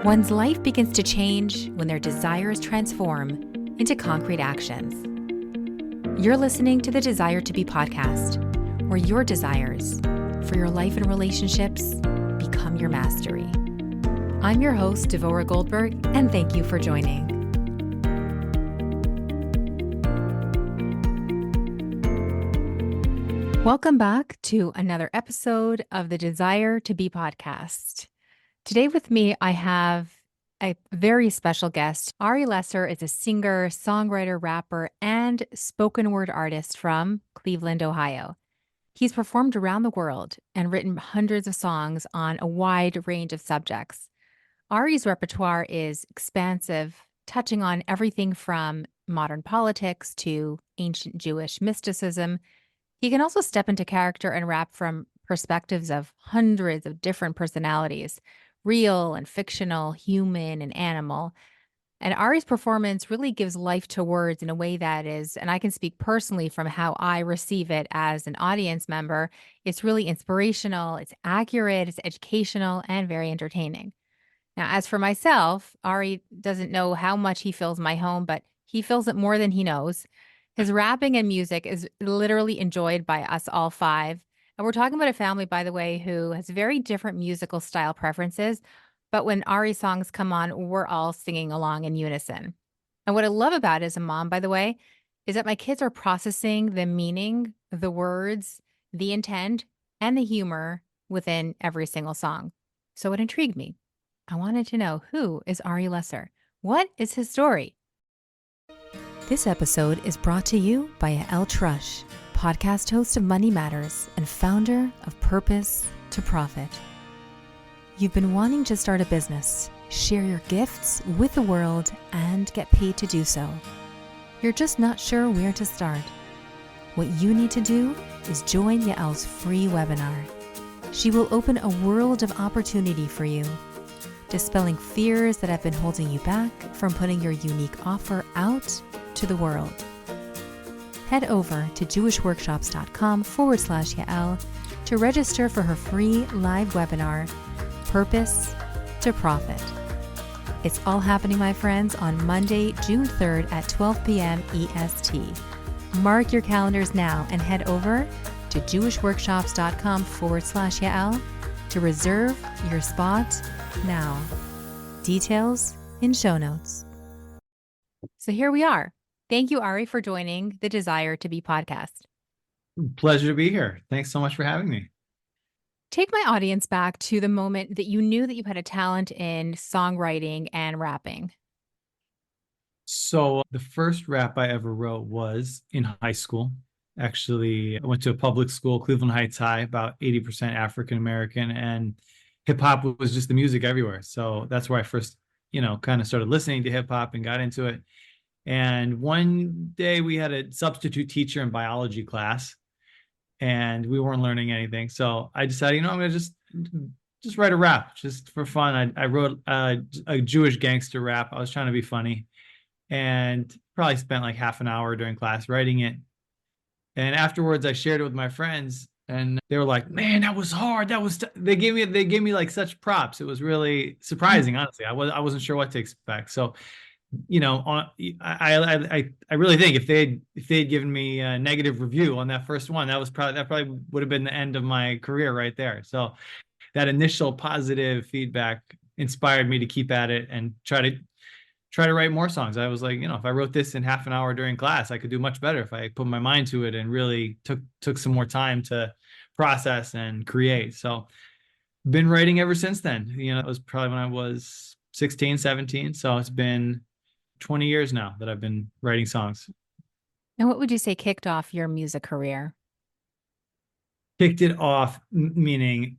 One's life begins to change when their desires transform into concrete actions. You're listening to the Desire to Be podcast, where your desires for your life and relationships become your mastery. I'm your host, Devora Goldberg, and thank you for joining. Welcome back to another episode of the Desire to Be podcast. Today with me, I have a very special guest. Ari Lesser is a singer, songwriter, rapper, and spoken word artist from Cleveland, Ohio. He's performed around the world and written hundreds of songs on a wide range of subjects. Ari's repertoire is expansive, touching on everything from modern politics to ancient Jewish mysticism. He can also step into character and rap from perspectives of hundreds of different personalities, real and fictional, human and animal. And Ari's performance really gives life to words in a way that is, and I can speak personally from how I receive it as an audience member, it's really inspirational, it's accurate, it's educational, and very entertaining. Now, as for myself, Ari doesn't know how much he fills my home, but he fills it more than he knows. His rapping and music is literally enjoyed by us all five. And we're talking about a family, by the way, who has very different musical style preferences. But when Ari songs come on, we're all singing along in unison. And what I love about it as a mom, by the way, is that my kids are processing the meaning, the words, the intent, and the humor within every single song. So it intrigued me. I wanted to know, who is Ari Lesser? What is his story? This episode is brought to you by Yael Trusch, podcast host of Money Matters and founder of Purpose to Profit. You've been wanting to start a business, share your gifts with the world, and get paid to do so. You're just not sure where to start. What you need to do is join Yael's free webinar. She will open a world of opportunity for you, dispelling fears that have been holding you back from putting your unique offer out to the world. Head over to jewishworkshops.com/Yael to register for her free live webinar, Purpose to Profit. It's all happening, my friends, on Monday, June 3rd at 12 p.m. EST. Mark your calendars now and head over to jewishworkshops.com/Yael to reserve your spot now. Details in show notes. So here we are. Thank you, Ari, for joining the Desire to Be podcast. Pleasure to be here. Thanks so much for having me. Take my audience back to the moment that you knew that you had a talent in songwriting and rapping. So the first rap I ever wrote was in high school. Actually, I went to a public school, Cleveland Heights High, about 80% African American, and hip hop was just the music everywhere. So that's where I first, kind of started listening to hip hop and got into it. And one day we had a substitute teacher in biology class and we weren't learning anything. So I decided, I'm going to just write a rap just for fun. I wrote a Jewish gangster rap. I was trying to be funny and probably spent like half an hour during class writing it. And afterwards I shared it with my friends and they were like, man, that was hard. They gave me like such props. It was really surprising, honestly. I wasn't sure what to expect. So I really think if they'd given me a negative review on that first one, that probably would have been the end of my career right there. So that initial positive feedback inspired me to keep at it and try to write more songs. I was like, if I wrote this in half an hour during class, I could do much better if I put my mind to it and really took some more time to process and create. So been writing ever since then. It was probably when I was 16, 17. So it's been 20 years now that I've been writing songs. And what would you say kicked off your music career? Kicked it off, meaning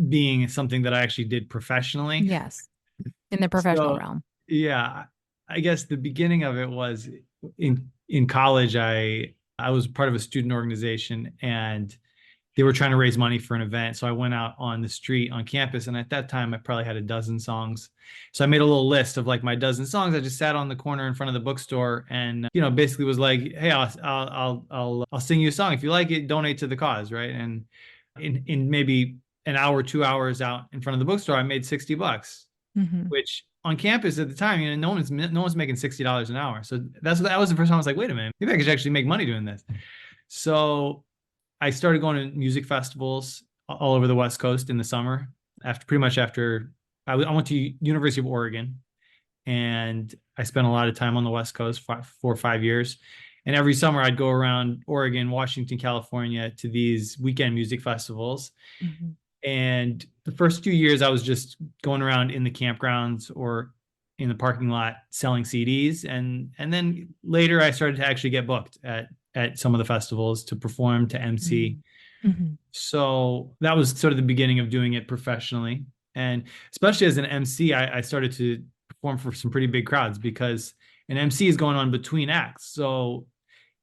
being something that I actually did professionally. Yes, in the professional realm. Yeah, I guess the beginning of it was in college. I was part of a student organization and they were trying to raise money for an event. So I went out on the street on campus. And at that time, I probably had a dozen songs. So I made a little list of like my dozen songs. I just sat on the corner in front of the bookstore and, basically was like, hey, I'll sing you a song. If you like it, donate to the cause. Right. And in maybe an hour, 2 hours out in front of the bookstore, I made $60, which on campus at the time, no one's making $60 an hour. So that was the first time I was like, wait a minute, maybe I could actually make money doing this. So I started going to music festivals all over the West Coast in the summer. After I went to University of Oregon, and I spent a lot of time on the West Coast, 4 or 5 years. And every summer I'd go around Oregon, Washington, California to these weekend music festivals. Mm-hmm. And the first few years I was just going around in the campgrounds or in the parking lot selling CDs. And then later I started to actually get booked at some of the festivals to perform, to MC. Mm-hmm. So that was sort of the beginning of doing it professionally. And especially as an MC, I started to perform for some pretty big crowds because an MC is going on between acts. So,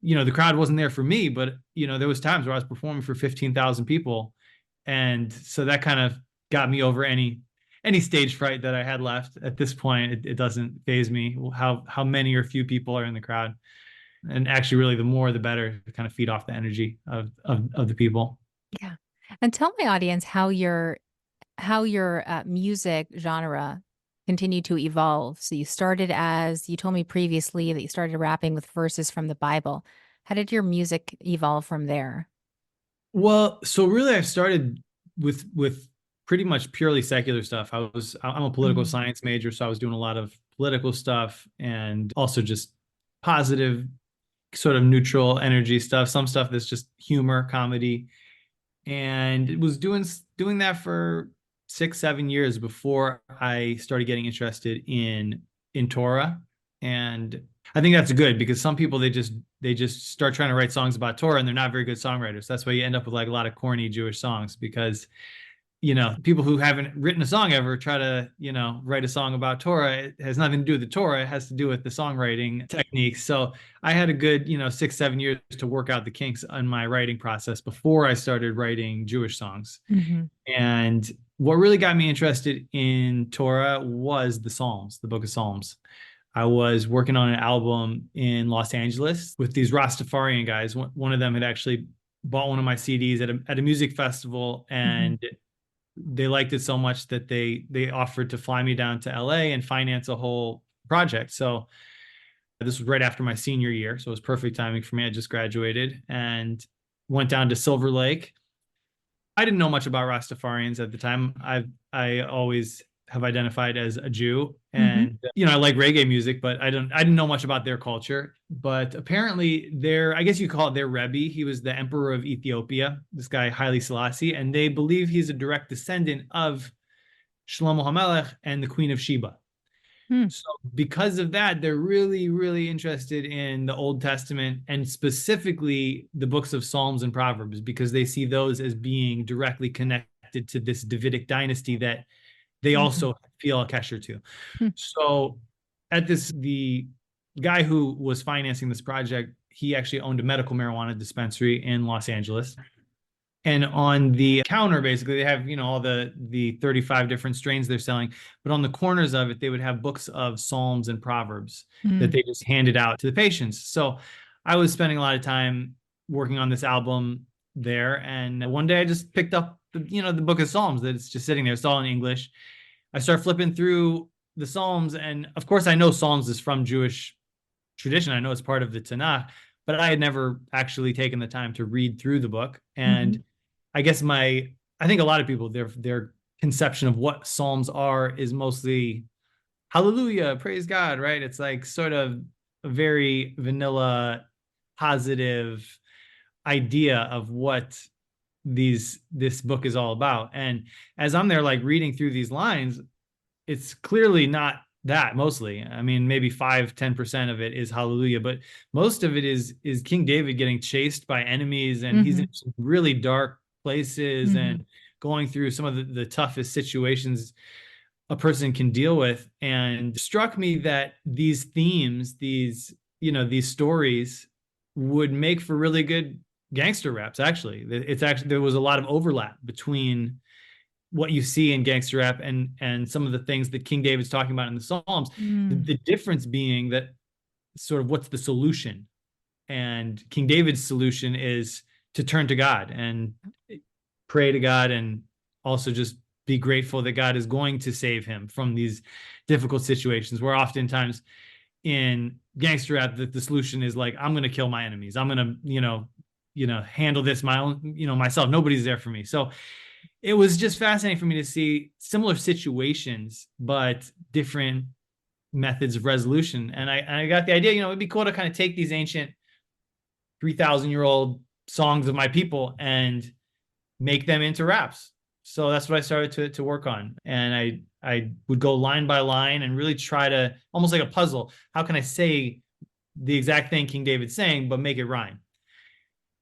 the crowd wasn't there for me, but, there was times where I was performing for 15,000 people. And so that kind of got me over any stage fright that I had left. At this point, it doesn't faze me how many or few people are in the crowd. And actually, really, the more the better to kind of feed off the energy of the people. Yeah. And tell my audience how your music genre continued to evolve. So you told me previously that you started rapping with verses from the Bible. How did your music evolve from there? Well, so really, I started with pretty much purely secular stuff. I'm a political Mm-hmm. science major, so I was doing a lot of political stuff and also just positive, sort of neutral energy stuff. Some stuff that's just humor, comedy, and it was doing that for 6, 7 years before I started getting interested in Torah. And I think that's good because some people they just start trying to write songs about Torah and they're not very good songwriters. That's why you end up with like a lot of corny Jewish songs because people who haven't written a song ever try to, write a song about Torah. It has nothing to do with the Torah. It has to do with the songwriting techniques. So I had a good, 6, 7 years to work out the kinks on my writing process before I started writing Jewish songs. Mm-hmm. And what really got me interested in Torah was the Psalms, the book of Psalms. I was working on an album in Los Angeles with these Rastafarian guys. One of them had actually bought one of my CDs at a music festival, Mm-hmm. and they liked it so much that they offered to fly me down to LA and finance a whole project. So this was right after my senior year, so it was perfect timing for me. I just graduated and went down to Silver Lake. I didn't know much about Rastafarians at the time. I always have identified as a Jew, Mm-hmm. and I like reggae music, but I didn't know much about their culture. But apparently, I guess you call it their Rebbe. He was the emperor of Ethiopia. This guy Haile Selassie, and they believe he's a direct descendant of Shlomo HaMelech and the Queen of Sheba. Mm-hmm. So because of that, they're really, really interested in the Old Testament and specifically the books of Psalms and Proverbs because they see those as being directly connected to this Davidic dynasty that they also feel a kesher to. So the guy who was financing this project, he actually owned a medical marijuana dispensary in Los Angeles. And on the counter, basically, they have, all the 35 different strains they're selling. But on the corners of it, they would have books of Psalms and Proverbs that Mm-hmm. they just handed out to the patients. So I was spending a lot of time working on this album there. And one day I just picked up the book of Psalms that's just sitting there. It's all in English. I start flipping through the Psalms. And of course, I know Psalms is from Jewish tradition. I know it's part of the Tanakh, but I had never actually taken the time to read through the book. Mm-hmm. And I guess I think a lot of people, their conception of what Psalms are is mostly hallelujah, praise God, right? It's like sort of a very vanilla, positive idea of what this book is all about. And as I'm there, like reading through these lines, it's clearly not that mostly. I mean, maybe 5-10% of it is hallelujah, but most of it is King David getting chased by enemies, and he's Mm-hmm. in some really dark places Mm-hmm. and going through some of the toughest situations a person can deal with. And it struck me that these themes, these stories would make for really good gangster raps. Actually, there was a lot of overlap between what you see in gangster rap and some of the things that King David's talking about in the Psalms. The difference being that sort of what's the solution, and King David's solution is to turn to God and pray to God, and also just be grateful that God is going to save him from these difficult situations where oftentimes in gangster rap the solution is like, I'm going to kill my enemies. I'm going to, handle this my own, myself. Nobody's there for me. So it was just fascinating for me to see similar situations, but different methods of resolution. And I got the idea, it'd be cool to kind of take these ancient 3,000-year-old songs of my people and make them into raps. So that's what I started to work on. And I would go line by line and really try to, almost like a puzzle, how can I say the exact thing King David's saying, but make it rhyme?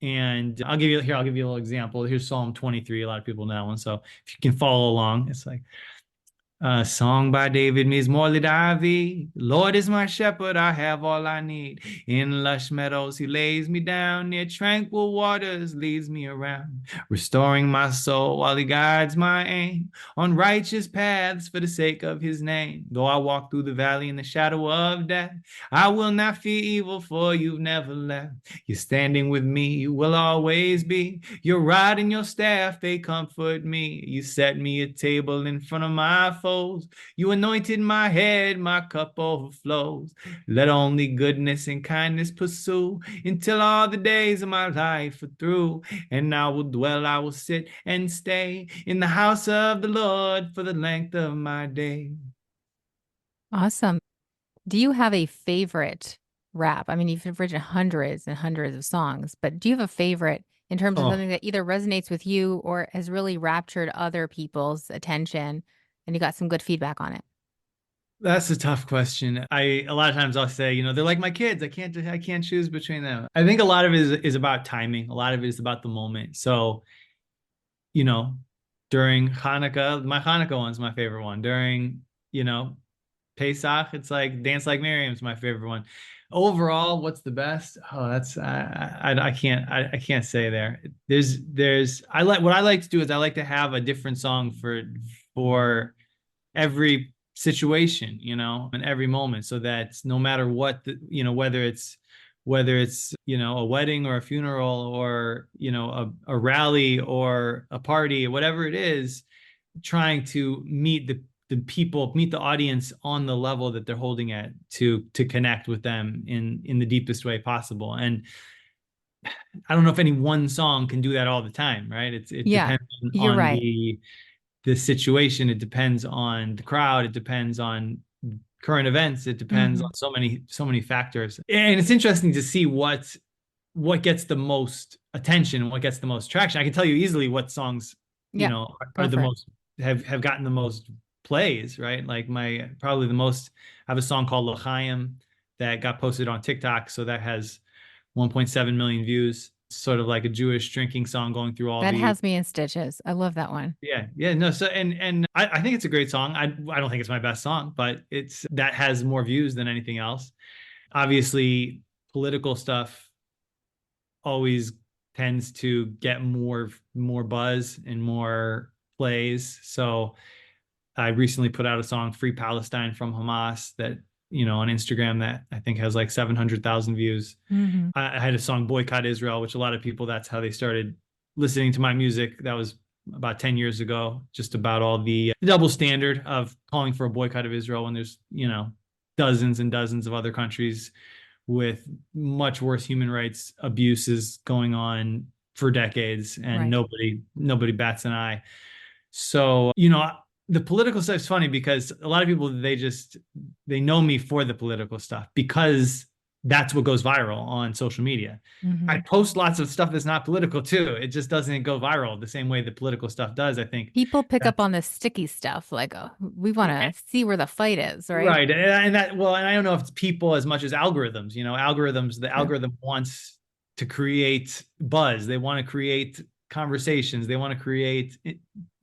And I'll give you a little example. Here's Psalm 23. A lot of people know that one. So if you can follow along, it's like, a song by David means morely Davi. Lord is my shepherd, I have all I need. In lush meadows, he lays me down. Near tranquil waters, leads me around. Restoring my soul while he guides my aim. On righteous paths for the sake of his name. Though I walk through the valley in the shadow of death, I will not fear evil, for you've never left. You're standing with me, you will always be. Your rod and your staff, they comfort me. You set me a table in front of my foes. You anointed my head, my cup overflows. Let only goodness and kindness pursue until all the days of my life are through. And I will sit and stay in the house of the Lord for the length of my day. Awesome. Do you have a favorite rap? I mean, you've written hundreds and hundreds of songs, but do you have a favorite in terms of Oh, something that either resonates with you or has really raptured other people's attention and you got some good feedback on it? that's a tough question. A lot of times I'll say, they're like my kids. I can't choose between them. I think a lot of it is about timing. A lot of it is about the moment. So, you know, during Hanukkah, my Hanukkah one's my favorite one. During, you know, Pesach, it's like Dance Like Miriam's my favorite one. Overall, what's the best? Oh, that's I can't say there. There's I like what I like to do is I like to have a different song for every situation, and every moment, so that no matter what whether it's a wedding or a funeral or a rally or a party, whatever it is, trying to meet the audience on the level that they're holding at to connect with them in the deepest way possible. And I don't know if any one song can do that all the time, right? It Yeah, depends you're on right. the situation. It depends on the crowd. It depends on current events. It depends Hmm. on so many factors. And it's interesting to see what gets the most attention and what gets the most traction. I can tell you easily what songs, Yeah, are go the for it. most have gotten the most plays, right? Like my probably the most I have a song called L'Chaim that got posted on TikTok. So that has 1.7 million views. Sort of like a Jewish drinking song going through all That the has me in stitches. I love that one. yeah, no. So and I think it's a great song. I don't think it's my best song, but it's that has more views than anything else. Obviously, political stuff always tends to get more buzz and more plays. So I recently put out a song "Free Palestine" from Hamas that on Instagram that I think has like 700,000 views. Hmm. I had a song "Boycott Israel," which a lot of people, that's how they started listening to my music. That was about 10 years ago, just about all the double standard of calling for a boycott of Israel when there's dozens and dozens of other countries with much worse human rights abuses going on for decades, and Right. nobody bats an eye. So, the political stuff is funny because a lot of people, they know me for the political stuff because that's what goes viral on social media. I Hmm. post lots of stuff that's not political too. It just doesn't go viral the same way the political stuff does. I think People pick up that's on the sticky stuff, like, we want to see where the fight is, right? right. And I don't know if it's people as much as algorithms. The True. algorithm wants to create buzz. They want to create conversations. They want to create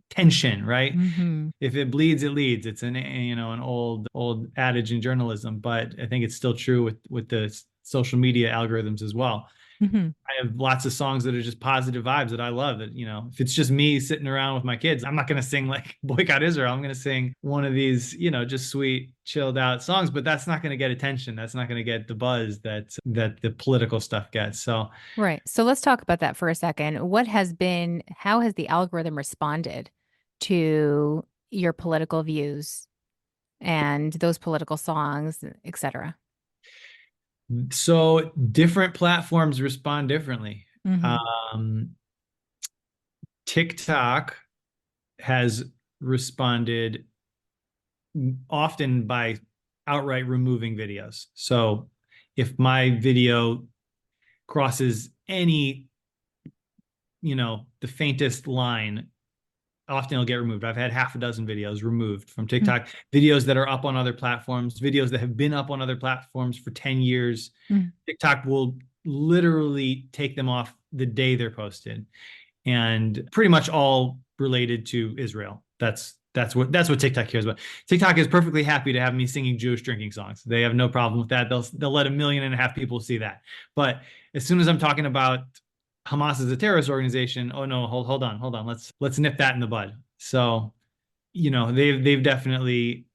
tension, right? Hmm. If it bleeds, it leads. It's an old adage in journalism, but I think it's still true with the social media algorithms as well. Hmm. I have lots of songs that are just positive vibes that I love. That if it's just me sitting around with my kids, I'm not going to sing like "Boycott Israel." I'm going to sing one of these, just sweet, chilled out songs. But that's not going to get attention. That's not going to get the buzz that the political stuff gets. So Right. So let's talk about that for a second. How has the algorithm responded to your political views and those political songs, etc.? So different platforms respond differently. Mm-hmm. Um, TikTok has responded often by outright removing videos. So if my video crosses any, the faintest line, often it'll get removed. I've had half a dozen videos removed from TikTok, videos that are up on other platforms, videos that have been up on other platforms for 10 years. Mm-hmm. TikTok will literally take them off the day they're posted, and pretty much all related to Israel. That's what TikTok cares about. TikTok is perfectly happy to have me singing Jewish drinking songs. They have no problem with that. They'll let 1.5 million people see that. But as soon as I'm talking about Hamas as a terrorist organization, oh no, hold on. Let's nip that in the bud. So, they've definitely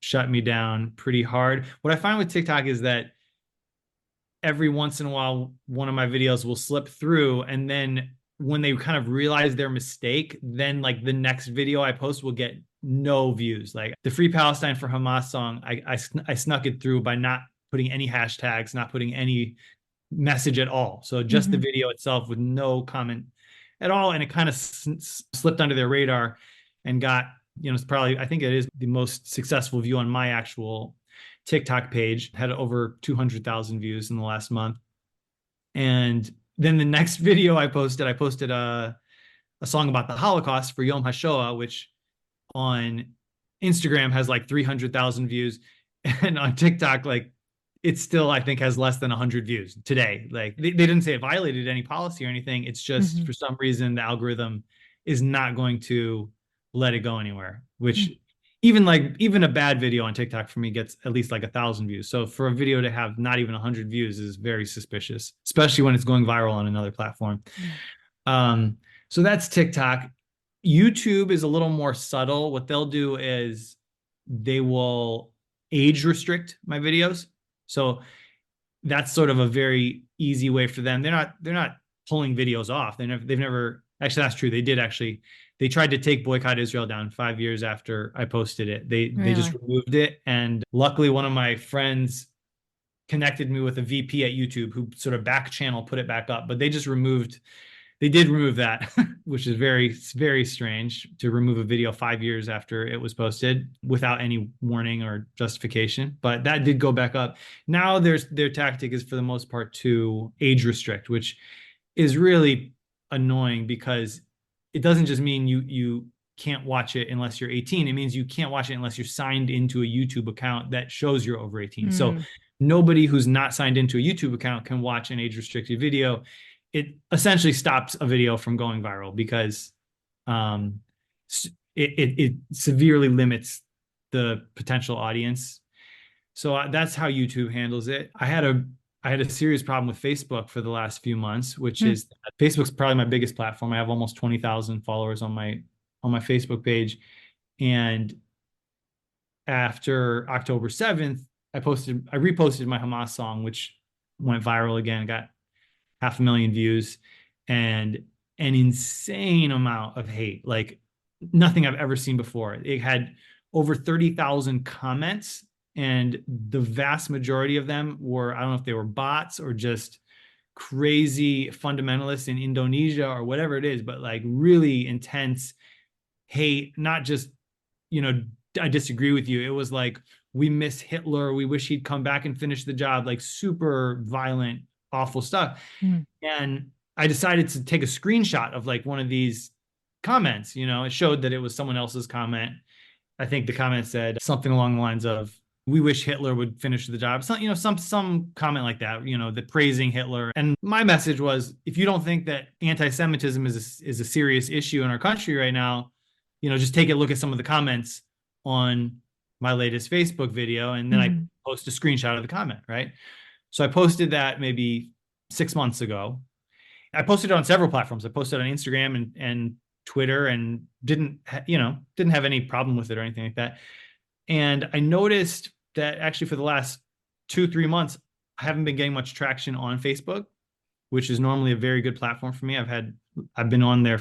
shut me down pretty hard. What I find with TikTok is that every once in a while, one of my videos will slip through, and then when they kind of realize their mistake, then like the next video I post will get no views. Like the Free Palestine for Hamas song, I snuck it through by not putting any hashtags, not putting any message at all. So just the Mm-hmm. video itself with no comment at all. And it kind of slipped under their radar and got, it's probably, I think it is the most successful view on my actual TikTok page, had over 200,000 views in the last month. And then the next video I posted a song about the Holocaust for Yom HaShoah, which on Instagram has like 300,000 views. And on TikTok, like it still, I think, has less than 100 views today. Like they didn't say it violated any policy or anything. It's just Mm-hmm. for some reason the algorithm is not going to let it go anywhere, which even a bad video on TikTok for me gets at least like 1,000 views. So for a video to have not even 100 views is very suspicious, especially when it's going viral on another platform. Yeah. Um, so that's TikTok. YouTube is a little more subtle. What they'll do is they will age restrict my videos. So that's sort of a very easy way for them. They're not pulling videos off. They've never actually, that's true. They did actually, they tried to take Boycott Israel down 5 years after I posted it. They just Really? removed it. And luckily one of my friends connected me with a VP at YouTube who sort of back channel put it back up, but they did remove that, which is very, very strange to remove a video 5 years after it was posted without any warning or justification. But that did go back up. Now their tactic is for the most part to age restrict, which is really annoying because it doesn't just mean you can't watch it unless you're 18. It means you can't watch it unless you're signed into a YouTube account that shows you're over 18. So nobody who's not signed into a YouTube account can watch an age restricted video. It essentially stops a video from going viral because it severely limits the potential audience. So that's how YouTube handles it. I had a serious problem with Facebook for the last few months, which is Facebook's probably my biggest platform. I have almost 20,000 followers on my Facebook page. And after October 7th, I reposted my Hamas song, which went viral again, got 500,000 views and an insane amount of hate, like nothing I've ever seen before. It had over 30,000 comments, and the vast majority of them were, I don't know if they were bots or just crazy fundamentalists in Indonesia or whatever it is, but like really intense hate, not just, I disagree with you. It was like, we miss Hitler. We wish he'd come back and finish the job, like super violent, awful stuff. And I decided to take a screenshot of like one of these comments. It showed that it was someone else's comment. I think the comment said something along the lines of, we wish Hitler would finish the job. Some comment like that, that praising Hitler. And my message was, if you don't think that anti-Semitism is a serious issue in our country right now, just take a look at some of the comments on my latest Facebook video. And then I post a screenshot of the comment, right? So I posted that maybe 6 months ago. I posted it on several platforms. I posted on Instagram and Twitter, and didn't have any problem with it or anything like that. And I noticed that actually for the last 2-3 months, I haven't been getting much traction on Facebook, which is normally a very good platform for me. I've been on there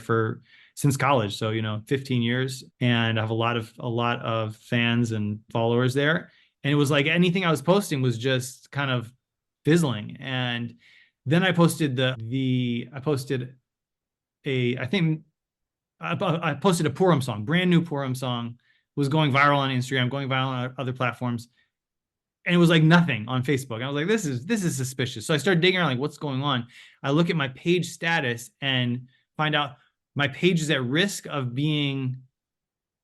since college. So, 15 years, and I have a lot of fans and followers there. And it was like anything I was posting was just kind of fizzling. And then I posted I posted I think I posted a Purim song, brand new Purim song, was going viral on Instagram, going viral on other platforms, and it was like nothing on Facebook. I was like, this is suspicious. So I started digging around, like, what's going on? I look at my page status and find out my page is at risk of being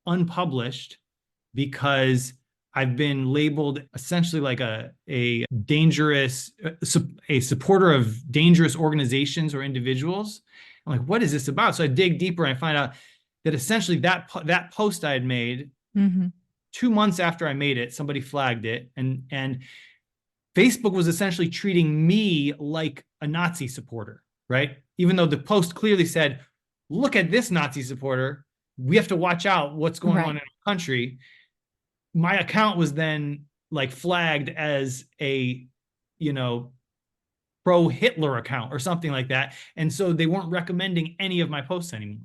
unpublished because I've been labeled essentially like a dangerous, a supporter of dangerous organizations or individuals. I'm like, what is this about? So I dig deeper and I find out that essentially that post I had made Mm-hmm. 2 months after I made it, somebody flagged it, and Facebook was essentially treating me like a Nazi supporter, right? Even though the post clearly said, look at this Nazi supporter. We have to watch out what's going on Right. in our country. My account was then like flagged as a, you know, pro Hitler account or something like that. And so they weren't recommending any of my posts anymore.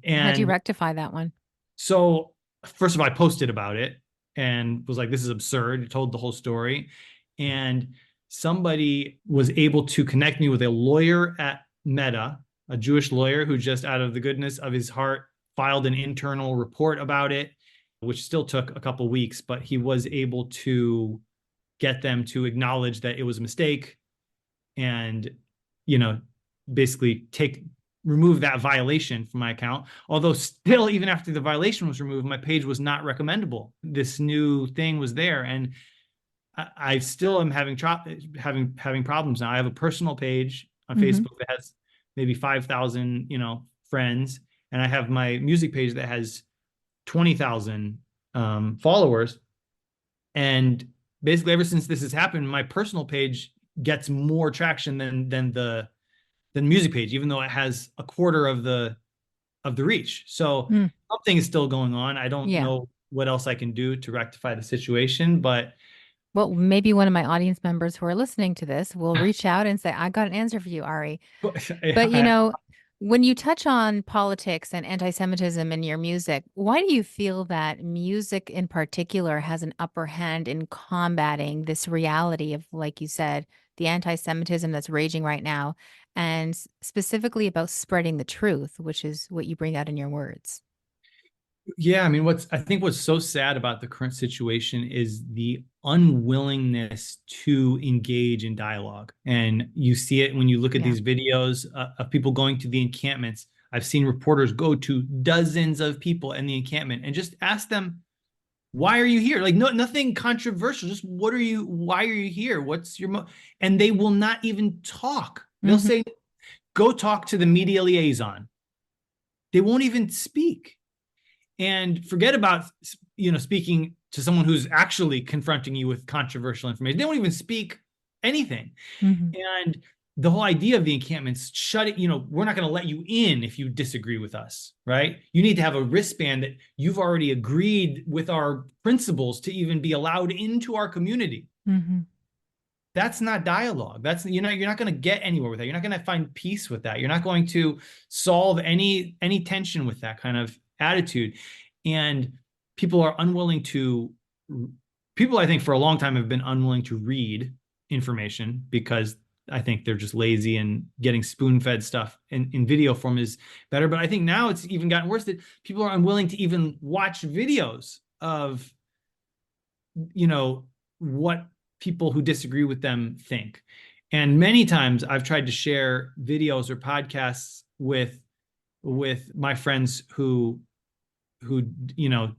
How'd you And rectify that one? so, first of all, I posted about it and was like, this is absurd. It told the whole story. And somebody was able to connect me with a lawyer at Meta, a Jewish lawyer who just out of the goodness of his heart filed an internal report about it, which still took a couple weeks, but he was able to get them to acknowledge that it was a mistake and, you know, basically remove that violation from my account. Although still, even after the violation was removed, my page was not recommendable. This new thing was there, and I still am having problems now. I have a personal page on Mm-hmm. Facebook that has maybe 5,000, friends, and I have my music page that has 20,000 followers. And basically, ever since this has happened, my personal page gets more traction than music page, even though it has a quarter of the reach. So Mm. something is still going on. I don't Yeah. know what else I can do to rectify the situation, but Well, maybe one of my audience members who are listening to this will reach out and say, I got an answer for you, Ari. But when you touch on politics and anti-Semitism in your music, why do you feel that music in particular has an upper hand in combating this reality of, like you said, the anti-Semitism that's raging right now, and specifically about spreading the truth, which is what you bring out in your words? yeah, I mean, I think what's so sad about the current situation is the unwillingness to engage in dialogue. And you see it when you look at Yeah. these videos of people going to the encampments. I've seen reporters go to dozens of people in the encampment and just ask them, why are you here? Like, no, nothing controversial. Just why are you here? What's and they will not even talk. They'll Hmm. say, go talk to the media liaison. They won't even speak. And forget about, speaking to someone who's actually confronting you with controversial information. They won't even speak anything. Hmm. And the whole idea of the encampments, shut it, we're not going to let you in if you disagree with us, right? You need to have a wristband that you've already agreed with our principles to even be allowed into our community. Hmm. That's not dialogue. That's, you're not going to get anywhere with that. You're not going to find peace with that. You're not going to solve any tension with that kind of attitude. And people are unwilling to people, I think, for a long time have been unwilling to read information because I think they're just lazy, and getting spoon-fed stuff in video form is better. But I think now it's even gotten worse that people are unwilling to even watch videos of, what people who disagree with them think. And many times I've tried to share videos or podcasts with my friends who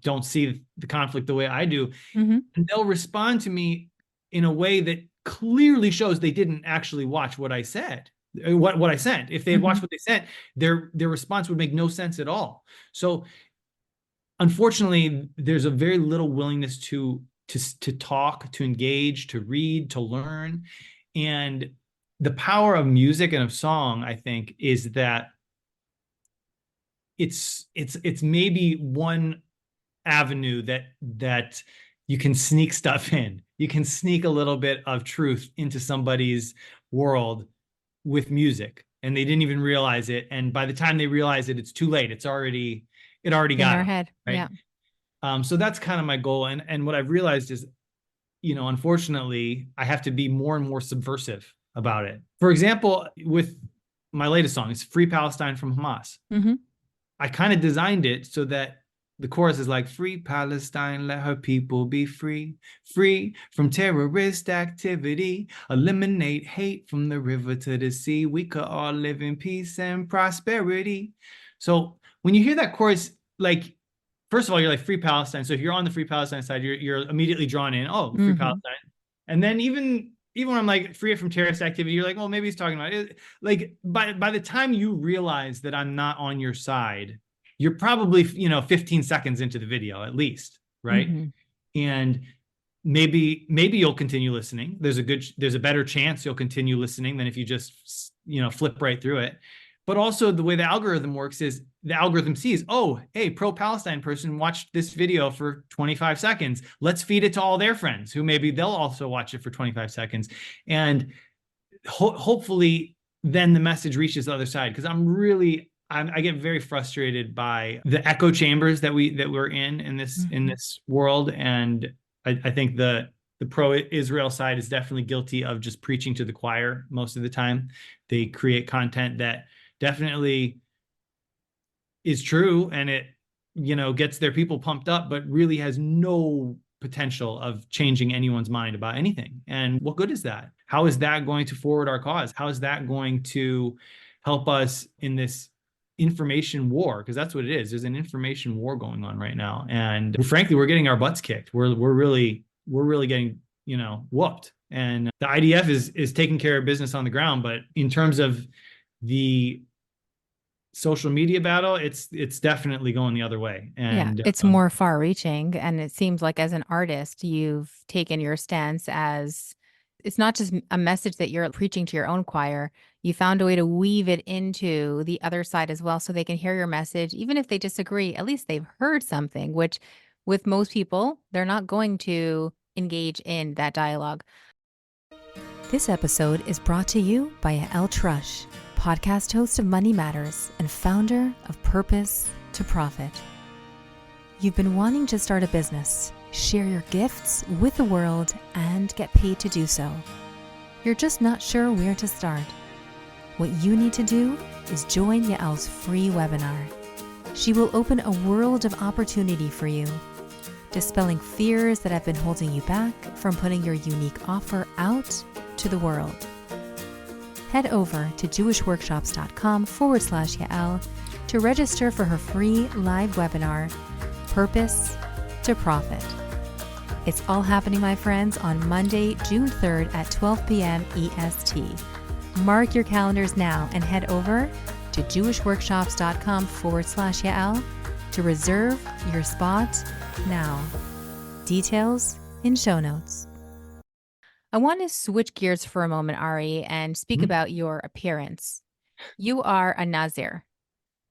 don't see the conflict the way I do, Hmm. and they'll respond to me in a way that clearly shows they didn't actually watch what I said, what I sent. If they had Hmm. watched what they sent, their response would make no sense at all. So unfortunately, there's a very little willingness to talk, to engage, to read, to learn. And the power of music and of song, I think, is that it's maybe one avenue that you can sneak stuff in. You can sneak a little bit of truth into somebody's world with music. and they didn't even realize it. And by the time they realize it, it's too late. It already In got their them, head. right? Yeah. So that's kind of my goal. And what I've realized is, unfortunately, I have to be more and more subversive about it. For example, with my latest song, it's Free Palestine from Hamas. Mm-hmm. I kind of designed it so that the chorus is like, free Palestine, let her people be free, free from terrorist activity, eliminate hate from the river to the sea. We could all live in peace and prosperity. So when you hear that chorus, like, first of all, you're like, free Palestine. So if you're on the free Palestine side, you're immediately drawn in, oh, free Mm-hmm. Palestine. And then even when I'm like, free it from terrorist activity, you're like, well, maybe he's talking about it. Like, by the time you realize that I'm not on your side, you're probably 15 seconds into the video at least, right? Mm-hmm. And maybe you'll continue listening. There's a better chance you'll continue listening than if you just flip right through it. But also, the way the algorithm works is the algorithm sees, oh, hey, pro-Palestine person watched this video for 25 seconds. Let's feed it to all their friends who maybe they'll also watch it for 25 seconds. And hopefully then the message reaches the other side. Because I get very frustrated by the echo chambers that we're in this world. And I think the pro-Israel side is definitely guilty of just preaching to the choir most of the time. They create content that definitely is true, and it gets their people pumped up, but really has no potential of changing anyone's mind about anything. And what good is that? How is that going to forward our cause? How is that going to help us in this information war? Because that's what it is. There's an information war going on right now, and frankly, we're getting our butts kicked. We're really getting whooped. And the IDF is taking care of business on the ground, but in terms of the social media battle, it's definitely going the other way. Yeah, And it's more far reaching. And it seems like as an artist, you've taken your stance as it's not just a message that you're preaching to your own choir. You found a way to weave it into the other side as well so they can hear your message. Even if they disagree, at least they've heard something, which with most people, they're not going to engage in that dialogue. This episode is brought to you by Yael Trusch, podcast host of Money Matters and founder of Purpose to Profit. You've been wanting to start a business, share your gifts with the world, and get paid to do so. You're just not sure where to start. What you need to do is join Yael's free webinar. She will open a world of opportunity for you, dispelling fears that have been holding you back from putting your unique offer out to the world. Head over to jewishworkshops.com/Yael to register for her free live webinar, Purpose to Profit. It's all happening, my friends, on Monday, June 3rd at 12 p.m. EST. Mark your calendars now and head over to jewishworkshops.com/Yael to reserve your spot now. Details in show notes. I want to switch gears for a moment, Ari, and speak about your appearance. You are a Nazir,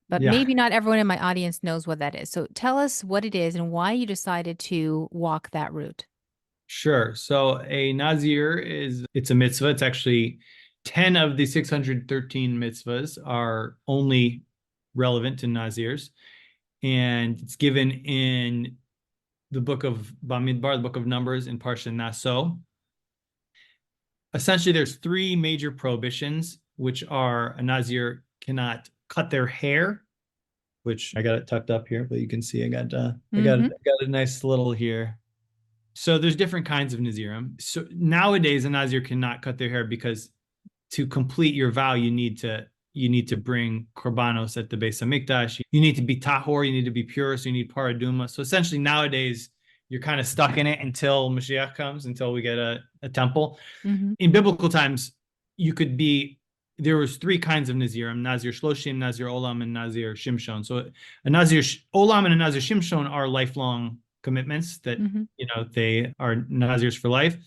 but maybe not everyone in my audience knows what that is. So tell us what it is and why you decided to walk that route. Sure. So a Nazir it's a mitzvah. It's actually 10 of the 613 mitzvahs are only relevant to Nazirs. And it's given in the book of Bamidbar, the book of Numbers, in Parsha Naso. Essentially, there's three major prohibitions, which are a Nazir cannot cut their hair, which I got it tucked up here, but you can see I got a nice little here. So there's different kinds of Nazirim. So nowadays, a Nazir cannot cut their hair because to complete your vow, you need to bring korbanos at the Beis Hamikdash. You need to be tahor, you need to be pure, so you need paraduma. So essentially nowadays, you're kind of stuck in it until Mashiach comes, until we get a temple. In biblical times, there was three kinds of Nazirim: Nazir Shloshim, Nazir Olam, and Nazir Shimshon. So a Nazir Olam and a Nazir Shimshon are lifelong commitments that, they are Nazirs for life.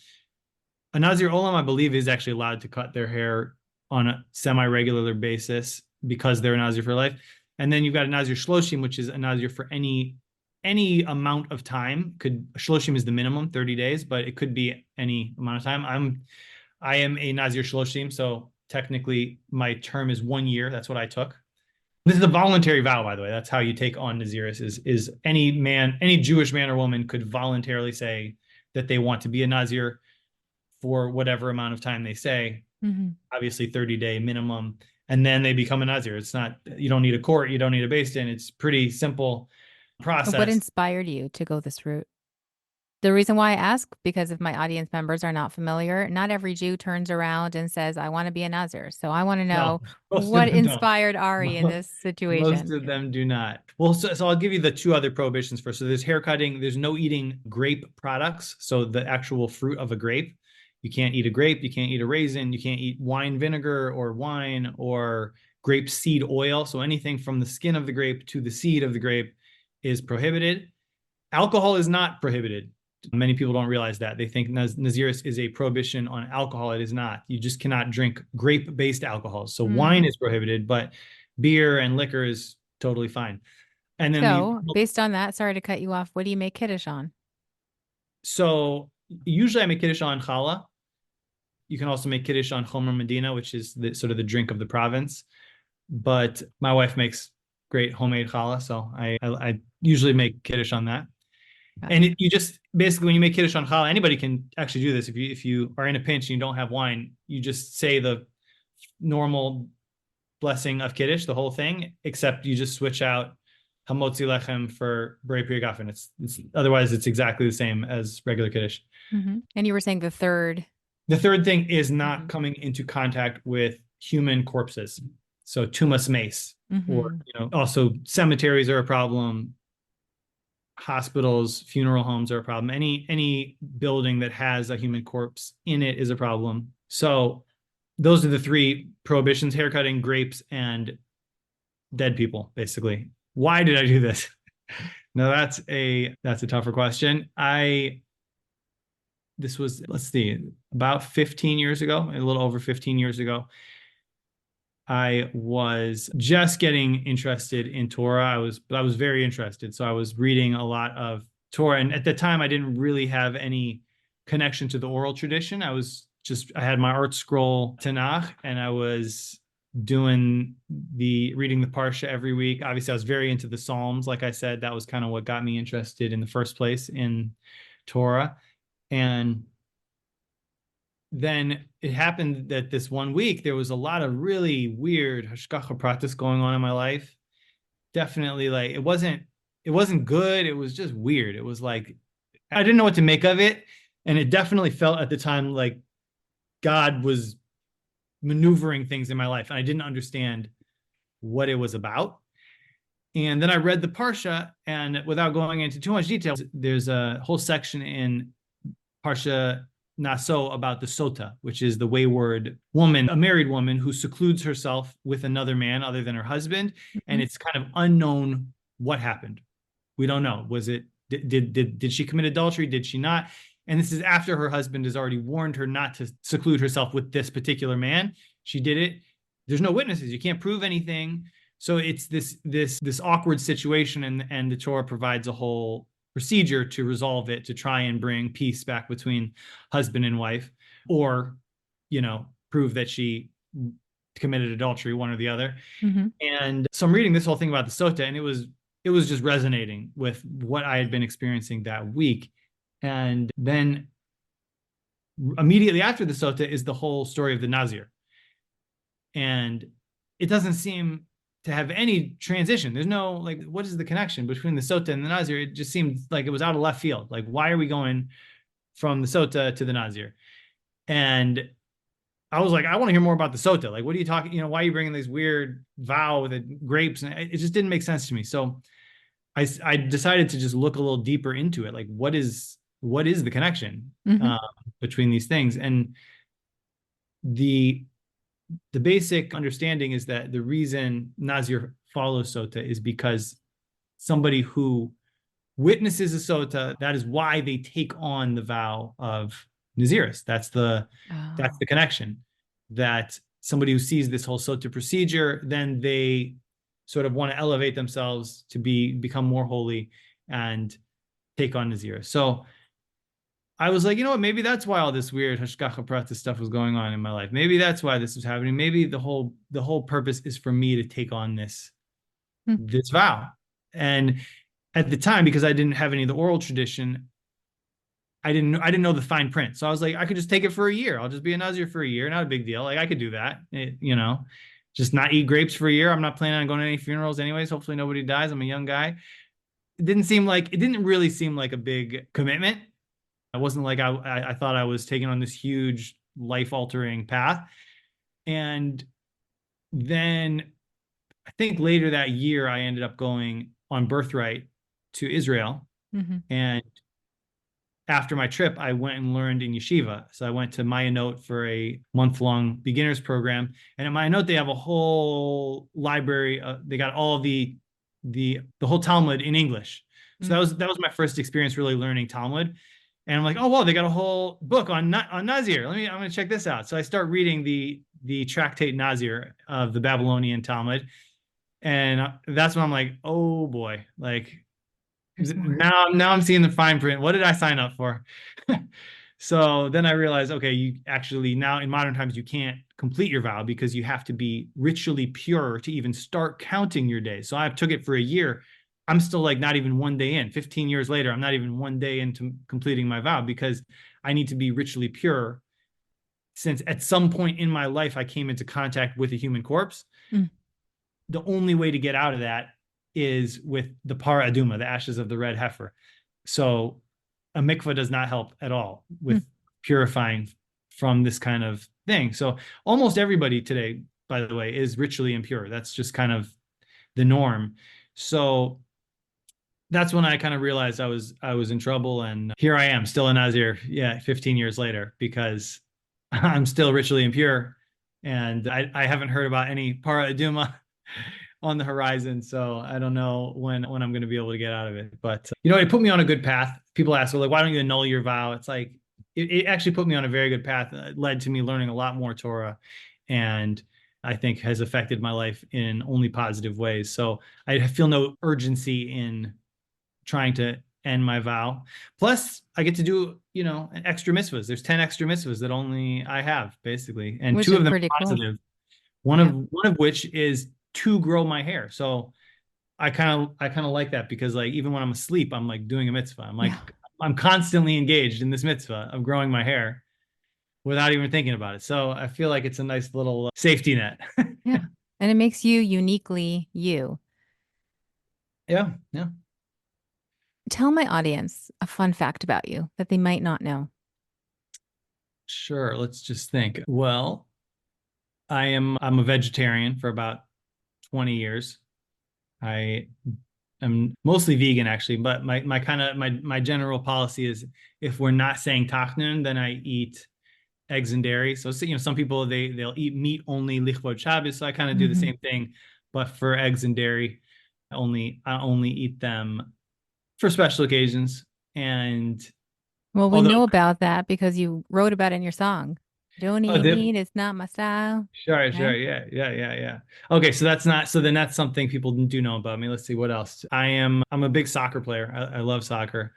A Nazir Olam, I believe, is actually allowed to cut their hair on a semi-regular basis because they're a Nazir for life. And then you've got a Nazir Shloshim, which is a Nazir for any amount of time. Shloshim is the minimum, 30 days, but it could be any amount of time. I am a Nazir Shloshim, so technically my term is 1 year. That's what I took. This is a voluntary vow, by the way. That's how you take on Naziris. Is any man, any Jewish man or woman could voluntarily say that they want to be a Nazir for whatever amount of time they say. Mm-hmm. Obviously, 30-day minimum, and then they become a Nazir. It's not, you don't need a court, you don't need a beis din. It's pretty simple What process. inspired you to go this route? The reason why I ask, because if my audience members are not familiar, not every Jew turns around and says, I want to be a Nazir. So I want to No, know most of what them don't. inspired Ari in this Most situation. of them do not. Well, so I'll give you the two other prohibitions first. So there's haircutting. There's no eating grape products. So the actual fruit of a grape. You can't eat a grape. You can't eat a raisin. You can't eat wine vinegar or wine or grape seed oil. So anything from the skin of the grape to the seed of the grape is prohibited. Alcohol is not prohibited. Many people don't realize that. They think Naziris is a prohibition on alcohol. It is not. You just cannot drink grape-based alcohols. So wine is prohibited, but beer and liquor is totally fine. And then So, based on that, sorry to cut you off. What do you make Kiddush on? so usually I make Kiddush on challah. You can also make Kiddush on Chomer Medina, which is sort of the drink of the province. But my wife makes great homemade challah, so I usually make Kiddush on that. And you just basically, when you make Kiddush on challah, anybody can actually do this. If you are in a pinch and you don't have wine, you just say the normal blessing of Kiddush, the whole thing, except you just switch out Hamotzi Lechem for Borei Pri Hagafen. Otherwise it's exactly the same as regular Kiddush. Mm-hmm. And you were saying the third. The third thing is not coming into contact with human corpses. So tumas mace, or also cemeteries are a problem. Hospitals, funeral homes are a problem. Any building that has a human corpse in it is a problem. So those are the three prohibitions: haircutting, grapes, and dead people, basically. Why did I do this? Now that's a tougher question. This was, let's see, about 15 years ago, a little over 15 years ago. I was just getting interested in Torah. I was very interested. So I was reading a lot of Torah. And at the time, I didn't really have any connection to the oral tradition. I had my art scroll Tanakh, and I was reading the Parsha every week. Obviously, I was very into the Psalms. Like I said, that was kind of what got me interested in the first place in Torah. And then it happened that this one week, there was a lot of really weird hashgacha pratis going on in my life. Definitely, like, it wasn't good. It was just weird. It was like, I didn't know what to make of it. And it definitely felt at the time like God was maneuvering things in my life. And I didn't understand what it was about. And then I read the Parsha, and without going into too much detail, there's a whole section in Parsha Naso about the Sota, which is the wayward woman, a married woman who secludes herself with another man other than her husband. And it's kind of unknown what happened. We don't know. Was it, did she commit adultery? Did she not? And this is after her husband has already warned her not to seclude herself with this particular man. She did it. There's no witnesses. You can't prove anything. So it's this awkward situation, and the Torah provides a whole procedure to resolve it, to try and bring peace back between husband and wife, or, prove that she committed adultery, one or the other. And so I'm reading this whole thing about the Sota, and it was just resonating with what I had been experiencing that week. And then immediately after the Sota is the whole story of the Nazir. And it doesn't seem to have any transition. There's no, like, what is the connection between the Sota and the Nazir? It just seemed like it was out of left field. Like, why are we going from the Sota to the Nazir? And I was like, I want to hear more about the Sota. Like, what are you talking? Why are you bringing this weird vow with the grapes? And it just didn't make sense to me. So I decided to just look a little deeper into it. Like, what is the connection between these things? And the basic understanding is that the reason Nazir follows Sota is because somebody who witnesses a Sota, that is why they take on the vow of Naziris. That's the connection. That somebody who sees this whole Sota procedure, then they sort of want to elevate themselves to become more holy and take on Naziris. So I was like, you know what? Maybe that's why all this weird Hashgacha Pratis stuff was going on in my life. Maybe that's why this was happening. Maybe the whole purpose is for me to take on Mm, this vow. And at the time, because I didn't have any of the oral tradition, I didn't know the fine print. So I was like, I could just take it for a year. I'll just be a Nazir for a year. Not a big deal. Like I could do that. Just not eat grapes for a year. I'm not planning on going to any funerals anyways. Hopefully nobody dies. I'm a young guy. It didn't really seem like a big commitment. It wasn't like I thought I was taking on this huge life altering path. And then I think later that year, I ended up going on birthright to Israel. mhm, And after my trip, I went and learned in yeshiva. So I went to Mayanot for a month-long beginners program. And at Mayanot, they have a whole library. They got all the whole Talmud in English. So mm. that was my first experience really learning Talmud. And I'm like, oh wow, they got a whole book on Nazir. I'm gonna check this out. So I start reading the tractate Nazir of the Babylonian Talmud, and that's when I'm like, oh boy, like There's more. now I'm seeing the fine print. What did I sign up for? So then I realized, okay, you actually now in modern times you can't complete your vow because you have to be ritually pure to even start counting your days. So I took it for a year. I'm still like not even one day in. 15 years later, I'm not even one day into completing my vow because I need to be ritually pure. Since at some point in my life I came into contact with a human corpse, Mm, the only way to get out of that is with the para aduma, the ashes of the red heifer. So a mikvah does not help at all mm, with purifying from this kind of thing. So almost everybody today, by the way, is ritually impure. That's just kind of the norm. So that's when I kind of realized I was in trouble, and here I am, still a Nazir, 15 years later, because I'm still ritually impure, and I haven't heard about any para aduma on the horizon. So I don't know when I'm going to be able to get out of it. But it put me on a good path. People ask, well, like, why don't you annul your vow? It's like it actually put me on a very good path. It led to me learning a lot more Torah, and I think has affected my life in only positive ways. So I feel no urgency in trying to end my vow. Plus, I get to do, extra mitzvahs. There's 10 extra mitzvahs that only I have, basically. And which two is of them pretty are cool. positive. One Yeah. of one of which is to grow my hair. So I kind of like that because like even when I'm asleep, I'm like doing a mitzvah. Yeah. I'm constantly engaged in this mitzvah of growing my hair without even thinking about it. So I feel like it's a nice little safety net. Yeah. And it makes you uniquely you. Yeah, yeah. Tell my audience a fun fact about you that they might not know. Sure. Let's just think. Well, I'm a vegetarian for about 20 years. I am mostly vegan actually, but my kind of my general policy is if we're not saying tachnun, then I eat eggs and dairy. So some people they'll eat meat only lichvod Shabbos. So I kind of do the Mhm. same thing, but for eggs and dairy, I only eat them for special occasions. And Well, we although know about that because you wrote about it in your song. Don't oh, eat meat, it's not my style. sure, Right? yeah. Okay, so that's not so then that's something people do know about me. Let's see what else. I'm a big soccer player. I love soccer.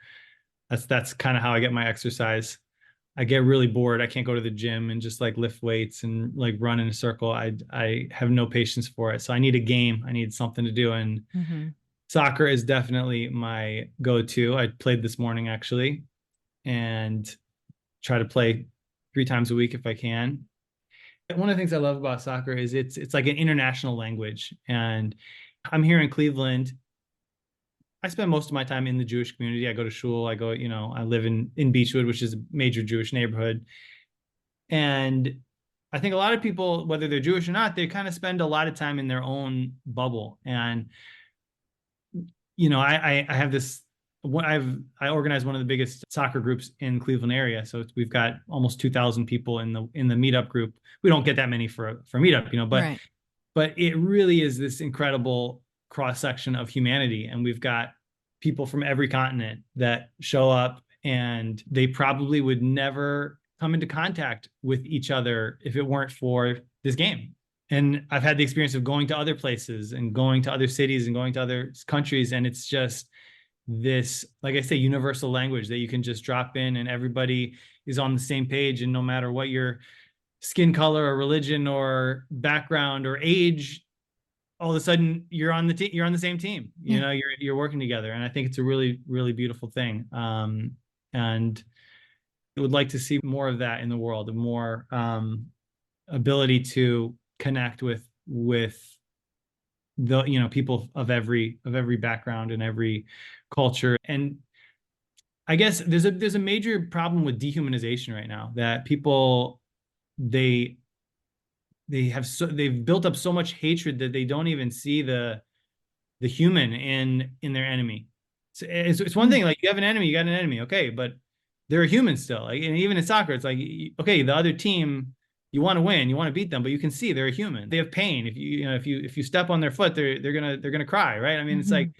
That's kind of how I get my exercise. I get really bored. I can't go to the gym and just like lift weights and like run in a circle. I have no patience for it. So I need a game. I need something to do. And Hmm. soccer is definitely my go-to. I played this morning actually and try to play 3 times a week if I can. One of the things I love about soccer is it's like an international language. And I'm here in Cleveland. I spend most of my time in the Jewish community. I go to shul. I live in Beechwood, which is a major Jewish neighborhood. And I think a lot of people, whether they're Jewish or not, they kind of spend a lot of time in their own bubble. And I have this. I organize one of the biggest soccer groups in Cleveland area. So we've got almost 2,000 people in the meetup group. We don't get that many for meetup, Right. but it really is this incredible cross section of humanity, and we've got people from every continent that show up, and they probably would never come into contact with each other if it weren't for this game. And I've had the experience of going to other places and going to other cities and going to other countries, and it's just this, like I say, universal language that you can just drop in and everybody is on the same page. And no matter what your skin color or religion or background or age, all of a sudden you're on the team, you're on the same team, you Yeah. know, you're working together. And I think it's a really, really beautiful thing. And I would like to see more of that in the world, and more ability to connect with the, you know, people of every background and every culture. And I guess there's a major problem with dehumanization right now, that people, they they've built up so much hatred that they don't even see the human in their enemy. So it's one Mm. thing, like, you have an enemy, you got an enemy, okay, but they're a human still. Like, and even in soccer, it's like, okay, the other team, you want to win, you want to beat them, but you can see they're a human. They have pain. If you know, if you step on their foot, they're gonna cry, right? I mean, it's like, Mhm.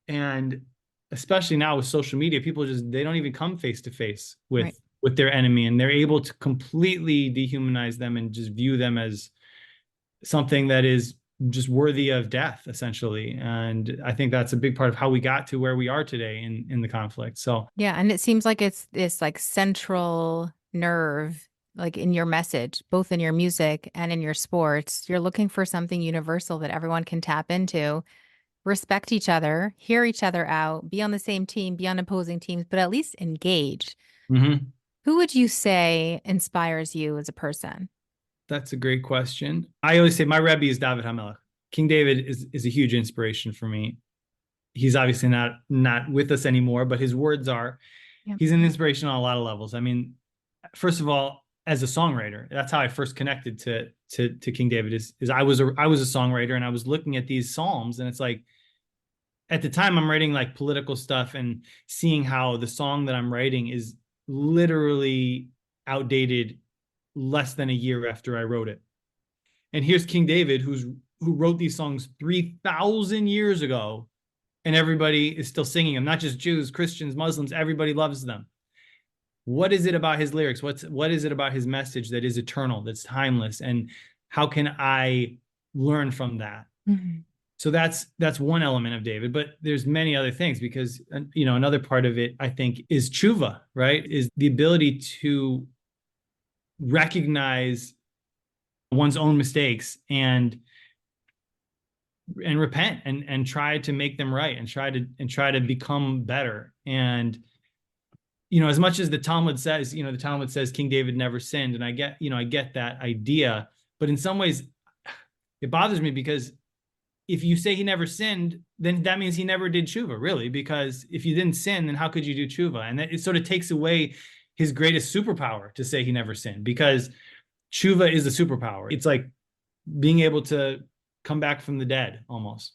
and especially now with social media, people just, they don't even come face to face Right. with their enemy, and they're able to completely dehumanize them and just view them as something that is just worthy of death, essentially. And I think that's a big part of how we got to where we are today in the conflict. So Yeah, and it seems like it's this like central nerve, like in your message, both in your music and in your sports. You're looking for something universal that everyone can tap into, respect each other, hear each other out, be on the same team, be on opposing teams, but at least engage. mhm. Who would you say inspires you as a person? That's a great question. I always say my Rebbe is David HaMelech. King David is a huge inspiration for me. He's obviously not with us anymore, but his words are. Yeah. He's an inspiration on a lot of levels. I mean, first of all, as a songwriter, that's how I first connected to King David. Is I was a songwriter, and I was looking at these psalms, and it's like, at the time I'm writing like political stuff, and seeing how the song that I'm writing is literally outdated less than a year after I wrote it. And here's King David, who wrote these songs 3,000 years ago, and everybody is still singing them. Not just Jews, Christians, Muslims, everybody loves them. What is it about his lyrics? What is it about his message that is eternal, that's timeless? And how can I learn from that? Mhm. So that's one element of David, but there's many other things, because, you know, another part of it, I think, is tshuva, right? Is the ability to recognize one's own mistakes and repent and try to make them right, and try to become better. And, you know, as much as the Talmud says, you know, the Talmud says King David never sinned, and I get that idea, but in some ways it bothers me, because if you say he never sinned, then that means he never did tshuva, really, because if you didn't sin, then how could you do tshuva? And that, it sort of takes away his greatest superpower to say he never sinned, because tshuva is a superpower. It's like being able to come back from the dead, almost,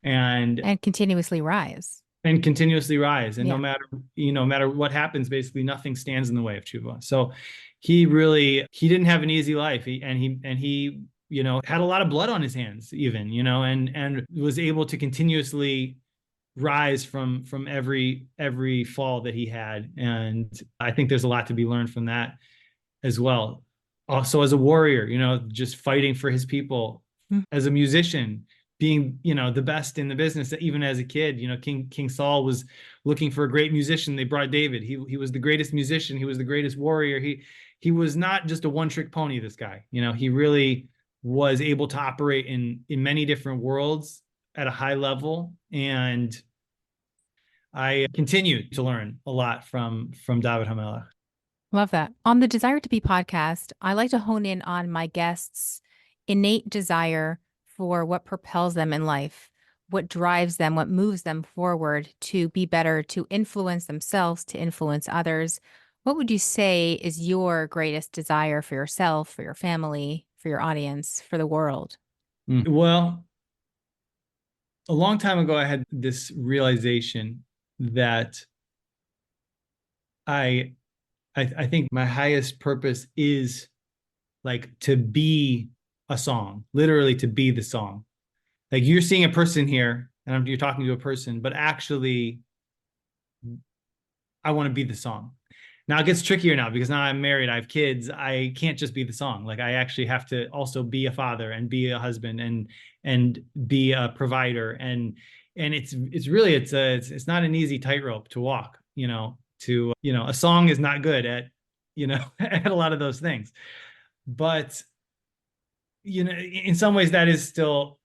and And continuously rise. continuously rise. And no Yeah. matter, you know, no matter what happens, basically nothing stands in the way of tshuva. So he didn't have an easy life. He you know, had a lot of blood on his hands, even, you know, and was able to continuously rise from every fall that he had. And I think there's a lot to be learned from that as well. Also, as a warrior, you know, just fighting for his people. Mm. As a musician, being, you know, the best in the business. Even as a kid, you know, King Saul was looking for a great musician. They brought David. He was the greatest musician. He was the greatest warrior. He was not just a one-trick pony, this guy. You know, he really was able to operate in many different worlds at a high level. And I continue to learn a lot from David Hamelech. Love that. On the Desire to Be podcast, I like to hone in on my guests' innate desire for what propels them in life, what drives them, what moves them forward to be better, to influence themselves, to influence others. What would you say is your greatest desire for yourself, for your family, for your audience, for the world? Well, a long time ago, I had this realization that I, I think my highest purpose is like to be a song, literally to be the song. Like, you're seeing a person here, and you're talking to a person, but actually, I want to be the song. Now it gets trickier now, because now I'm married, I have kids. I can't just be the song. Like, I actually have to also be a father, and be a husband, and be a provider, and it's really it's not an easy tightrope to walk, to a song is not good at, at a lot of those things. But in some ways that is still,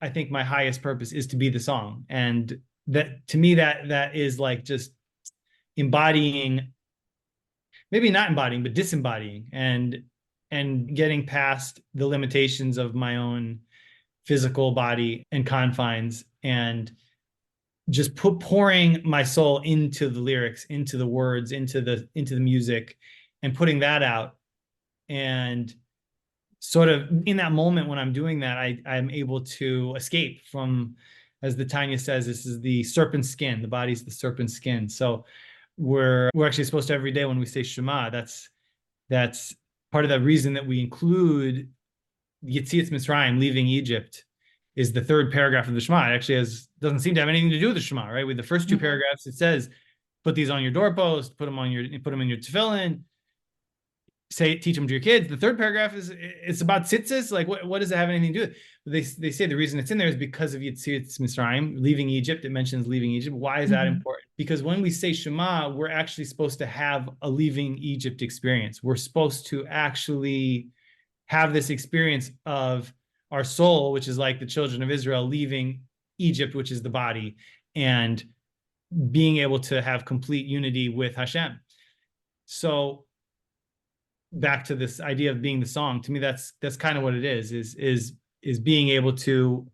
I think, my highest purpose is to be the song. And that, to me, that is like just embodying, maybe not embodying, but disembodying, and getting past the limitations of my own physical body and confines, and just pouring my soul into the lyrics, into the words, into the music, and putting that out. And sort of in that moment when I'm doing that, I'm able to escape from, as the Tanya says, this is the serpent skin. The body's the serpent skin. So we're actually supposed to, every day when we say Shema, that's part of the reason that we include Yetziat Mitzrayim, leaving Egypt, is the third paragraph of the Shema. It actually doesn't seem to have anything to do with the Shema, right? With the first two paragraphs, it says, put these on your doorpost, put them in your tefillin, teach them to your kids. The third paragraph it's about tzitzis. Like, what does it have anything to do with? They say the reason it's in there is because of Yetziat Mitzrayim, leaving Egypt. It mentions leaving Egypt. Why is that important? Because when we say Shema, we're actually supposed to have a leaving Egypt experience. We're supposed to actually have this experience of our soul, which is like the children of Israel, leaving Egypt, which is the body, and being able to have complete unity with Hashem. So back to this idea of being the song, to me, that's kind of what it is being able to,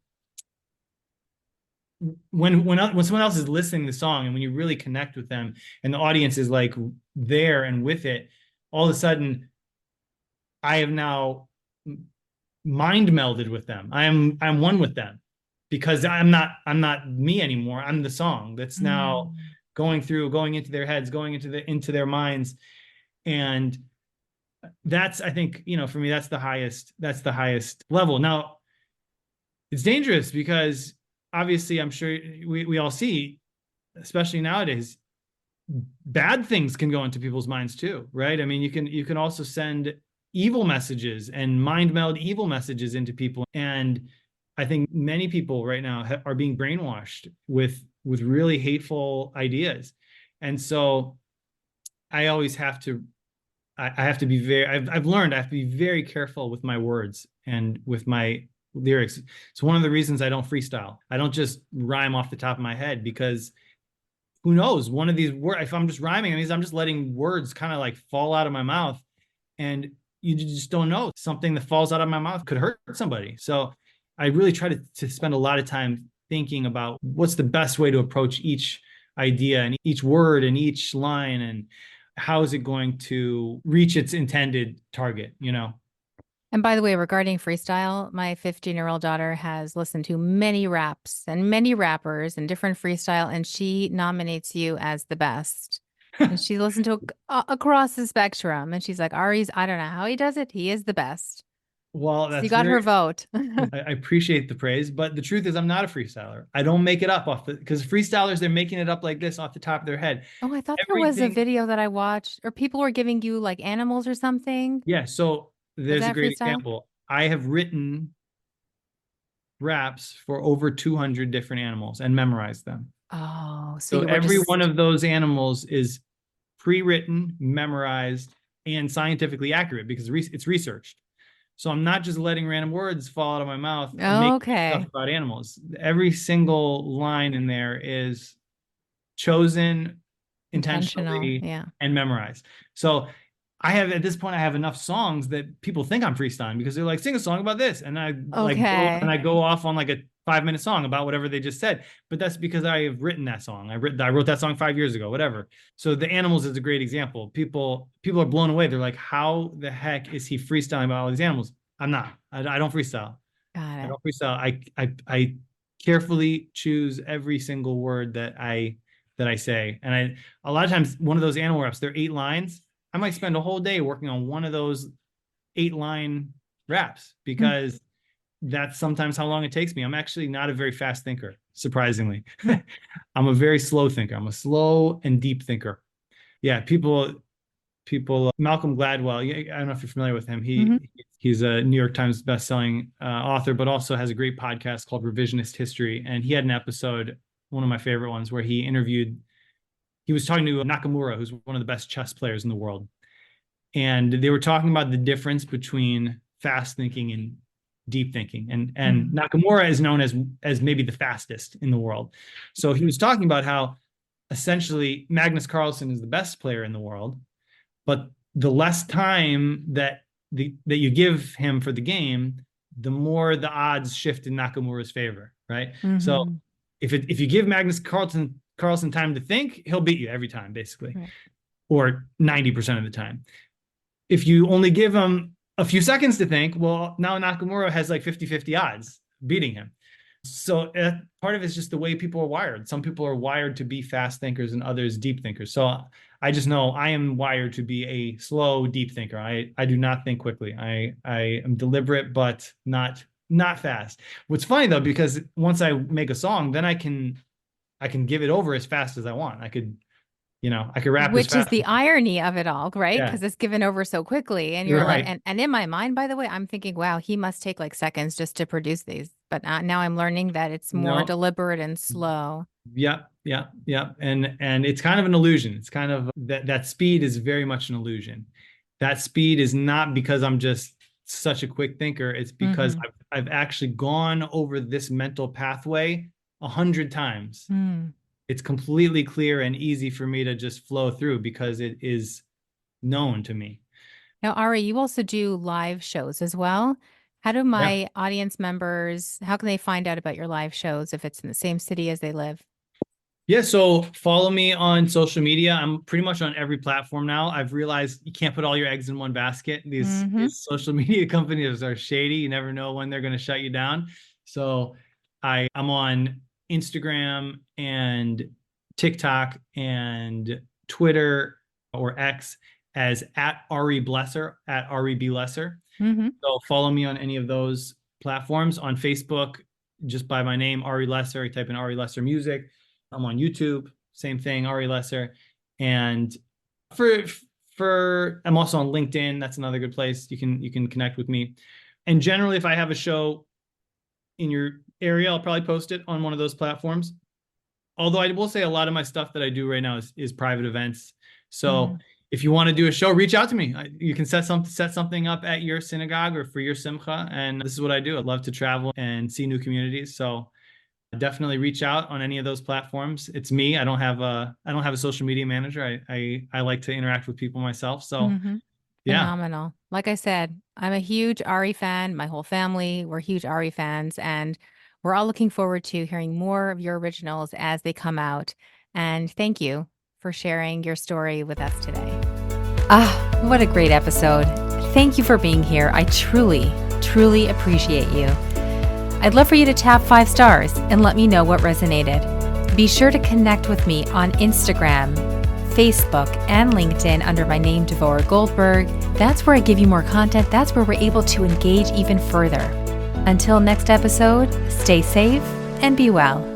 when someone else is listening to the song, and when you really connect with them and the audience is like there and with it, all of a sudden I have now mind melded with them. I'm one with them, because I'm not me anymore. I'm the song that's now going into their heads, going into their minds. And that's, I think, for me, that's the highest level. Now, it's dangerous because obviously, I'm sure we all see, especially nowadays, bad things can go into people's minds too, right? I mean, you can also send evil messages and mind meld evil messages into people. And I think many people right now are being brainwashed with really hateful ideas. And so I always have to, I have to be I've learned I have to be very careful with my words and with my lyrics. It's one of the reasons I don't freestyle. I don't just rhyme off the top of my head, because who knows, one of these words, if I'm just rhyming, it means I'm just letting words kind of like fall out of my mouth, and you just don't know, something that falls out of my mouth could hurt somebody. So I really try to spend a lot of time thinking about what's the best way to approach each idea and each word and each line, and how is it going to reach its intended target, And by the way, regarding freestyle, my 15-year-old daughter has listened to many raps and many rappers and different freestyle, and she nominates you as the best. And she listened to across the spectrum, and she's like, Ari's, I don't know how he does it. He is the best. Well, So you that's got her vote. I appreciate the praise, but the truth is I'm not a freestyler. I don't make it up because freestylers, they're making it up like this off the top of their head. Oh, I thought there was a video that I watched, or people were giving you like animals or something. Yeah, so there's a great freestyle? example. I have written raps for over 200 different animals and memorized them. Oh, So every one of those animals is pre-written, memorized, and scientifically accurate because it's researched. So I'm not just letting random words fall out of my mouth and make stuff about animals. Every single line in there is chosen intentionally and memorized. So at this point, I have enough songs that people think I'm freestyling, because they're like, sing a song about this. And I go off on like a 5-minute song about whatever they just said. But that's because I have written that song. I wrote that song 5 years ago, whatever. So the animals is a great example. People are blown away. They're like, how the heck is he freestyling about all these animals? I'm not. I don't freestyle. I don't freestyle. I carefully choose every single word that I say. And a lot of times, one of those animal raps, they're 8 lines. I might spend a whole day working on one of those 8-line raps, because that's sometimes how long it takes me. I'm actually not a very fast thinker, surprisingly. I'm a very slow thinker. I'm a slow and deep thinker. Yeah, people, Malcolm Gladwell, I don't know if you're familiar with him. He He's a New York Times bestselling author, but also has a great podcast called Revisionist History. And he had an episode, one of my favorite ones, where he was talking to Nakamura, who's one of the best chess players in the world. And they were talking about the difference between fast thinking and deep thinking. And Nakamura is known as maybe the fastest in the world. So he was talking about how essentially Magnus Carlsen is the best player in the world, but the less time that you give him for the game, the more the odds shift in Nakamura's favor, right? So if you give Magnus Carlsen time to think, he'll beat you every time, basically, right, or 90% of the time. If you only give him a few seconds to think, well, now Nakamura has like 50-50 odds beating him. So part of it's just the way people are wired. Some people are wired to be fast thinkers and others deep thinkers. So I just know I am wired to be a slow, deep thinker. I do not think quickly. I am deliberate, but not fast. What's funny though, because once I make a song, then I can give it over as fast as I want. I could rap as Which fast. is the irony of it all, right? Yeah. Because it's given over so quickly. And you're right. like, and in my mind, by the way, I'm thinking, wow, he must take like seconds just to produce these. But now I'm learning that it's more deliberate and slow. Yeah. And it's kind of an illusion. It's kind of that speed is very much an illusion. That speed is not because I'm just such a quick thinker. It's because I've actually gone over this mental pathway 100 times. It's completely clear and easy for me to just flow through because it is known to me. Now, Ari, you also do live shows as well. How do my audience members, how can they find out about your live shows if it's in the same city as they live? Yeah, so follow me on social media. I'm pretty much on every platform now. I've realized you can't put all your eggs in one basket. These social media companies are shady. You never know when they're going to shut you down. So I'm on Instagram and TikTok and Twitter or X as @Ari Lesser, @Ari B Lesser. So follow me on any of those platforms. On Facebook, just by my name, Ari Lesser. You type in Ari Lesser Music. I'm on YouTube, same thing, Ari Lesser. And I'm also on LinkedIn. That's another good place. You can connect with me. And generally, if I have a show in your area, I'll probably post it on one of those platforms. Although I will say a lot of my stuff that I do right now is private events. So if you want to do a show, reach out to me. You can set something up at your synagogue or for your simcha. And this is what I do. I'd love to travel and see new communities. So definitely reach out on any of those platforms. It's me. I don't have a social media manager. I like to interact with people myself. So Phenomenal. Like I said, I'm a huge Ari fan. My whole family, we're huge Ari fans, and we're all looking forward to hearing more of your originals as they come out. And thank you for sharing your story with us today. What a great episode. Thank you for being here. I truly, truly appreciate you. I'd love for you to tap 5 stars and let me know what resonated. Be sure to connect with me on Instagram, Facebook, and LinkedIn under my name, Devorah Goldberg. That's where I give you more content. That's where we're able to engage even further. Until next episode, stay safe and be well.